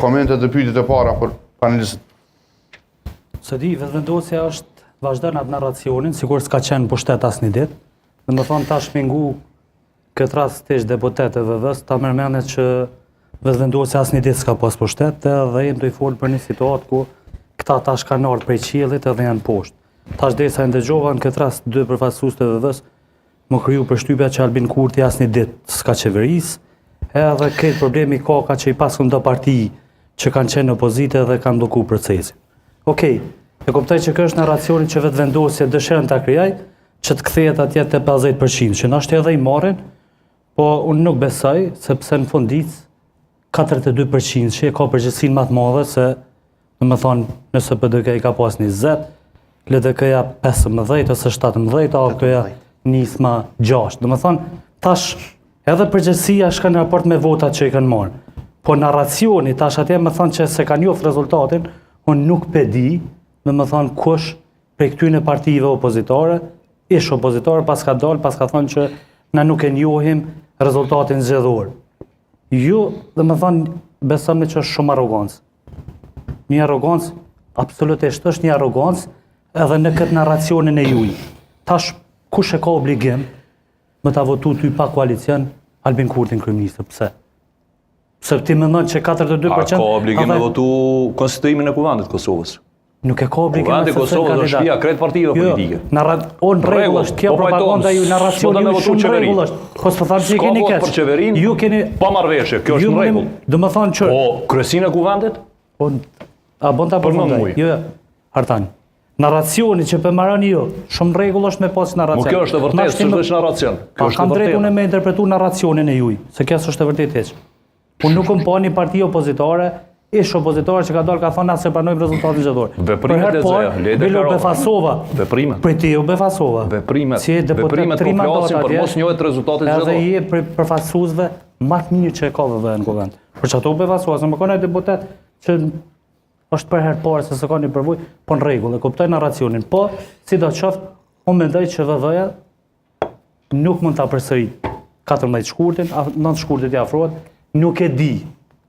Komentet dhe pyetjet e para për panelistët. Se di, vetëvendosja është vazhdon atë narracionin, sikur s'ka qenë pushtet asnjë ditë. Domethënë ta shpingu këtë rast tesh deputet e VV-s, ta mërmendet që vetëvendosja asnjë ditë s'ka pas pushtet, edhe jemi do i fol për një situatë ku këta tash kanë ardhur prej qiellit edhe janë poshtë. Tash derisa ndëgjova në këtë rast dy përfaqësues të VV-s, më kriju përshtypja që Albin Kurti asnjë ditë s'ka qeverisë, edhe këtë problemi ka që i paskën do parti që kanë qenë në opozitë dhe kanë bllokuar procesin. Okej, e kuptoj që kjo është narracioni që vetëvendosja dëshiron ta krijojë, që të kthehet atje te 50%, që na është edhe i marrin, po unë nuk besoj, sepse në fundit 42% që ka përgjegjësinë më të madhe se, domethënë, nëse PDK i ka pas 20, LDK-ja 15 ose 17, AKP-ja nisma 6. Domethënë, tash edhe përgjegjësia shkon në raport me votat që i kanë marrë. Po narracioni tash atje më thonë që se kanë njoft rezultatin, unë nuk di, më thonë kush prej këtyre partive opozitore, ish opozitore pas ka dalë, pas ka thonë që na nuk e njohim rezultatin zgjedhor. Ju, domethënë, besoj që është shumë arrogancë. Një arrogancë, absolutisht është një arrogancë edhe në këtë narracionin e juaj. Tash kush e ka obligim me ta votu ty pa koalicion Albin Kurtin kryeminist? Pse? Se ti mendon që 42% ka obligim me votu konstituimin e Kuvendit të Kosovës. Nuk e ka obligim. Kuvendit të Kosovës është shtëpia krejt partive politike. On rregull është, kjo propaganda ju narracioni ju shumë rregull është. Po s'po them që i keni keq. Për qeverinë, ju keni pa marrëveshje, kjo është në rregull. Domethënë që po kryesinë e Kuvendit? Po a bën ta përmendoj. Jo, Artan. Narracioni që po marroni ju, shumë rregull është me pas narracion. Po kjo është e vërtetë, s'është narracion. Kjo është e vërtetë. Kam drejtun e me interpretu narracionin e juaj, se kjo është e vërtetë hiç. Unë nuk më pa një parti opozitore, ish opozitore që ka dalë ka thonë se pranojmë rezultatin zgjedhor. Veprimet e Zeja, le të befasova. Veprimet. Për ti u befasova. Veprimet. Si Veprimet po flasin për mos njohet rezultati zgjedhor. Edhe je përfaqësuesve më të mirë që ka VV në kuvend. Për çato befasova, se më kanë deputet që është për herë parë se s'ka një përvojë, po në rregull, e kuptoj narracionin. Po, sidoqoftë, unë mendoj që VV-ja nuk mund ta përsërit 14 shkurtin, 9 shkurtit i afrohet, nuk e di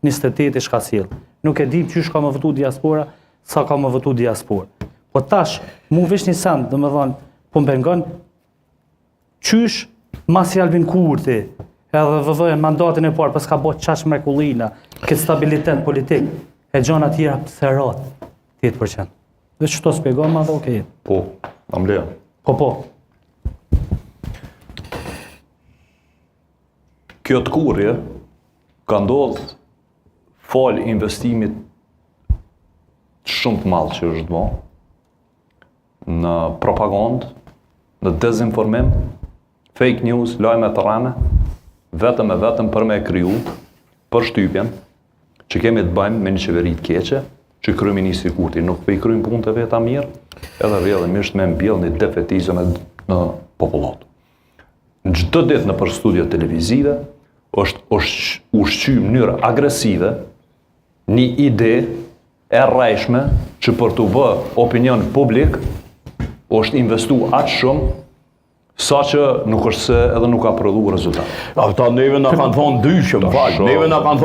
28 shka sjell. Nuk e di çysh ka më votu diaspora, sa ka më votu diaspora. Po tash, mu vesh një send, domethënë, po më pengon çysh masi Albin Kurti, edhe VV në mandatin e parë, pas ka bërë çash mrekullina, këtë stabilitet politik, e gjona tjera pse rrat 10%. Dhe çto shpjegon më dhe okay. Po, am leja. Po. Kjo të kurrje ka ndodhur fal investimit shumë të madh që është bërë në propagandë, në dezinformim, fake news, lajme të rreme, vetëm për me kriju përshtypjen që kemi të bëjmë me një qeveri të keqe, që kryeministri Kurti nuk po i kryen punët e veta mirë, edhe rrjedhimisht me mbjell një defetizëm në popullat. Në çdo ditë nëpër studio televizive është ushqyer në mënyrë agresive një ide e rrejshme që për të bë opinion publik është investu aq shumë sa që nuk është se edhe nuk ka prodhuar rezultat. Ata neve na kanë thonë dyshëm, neve na kanë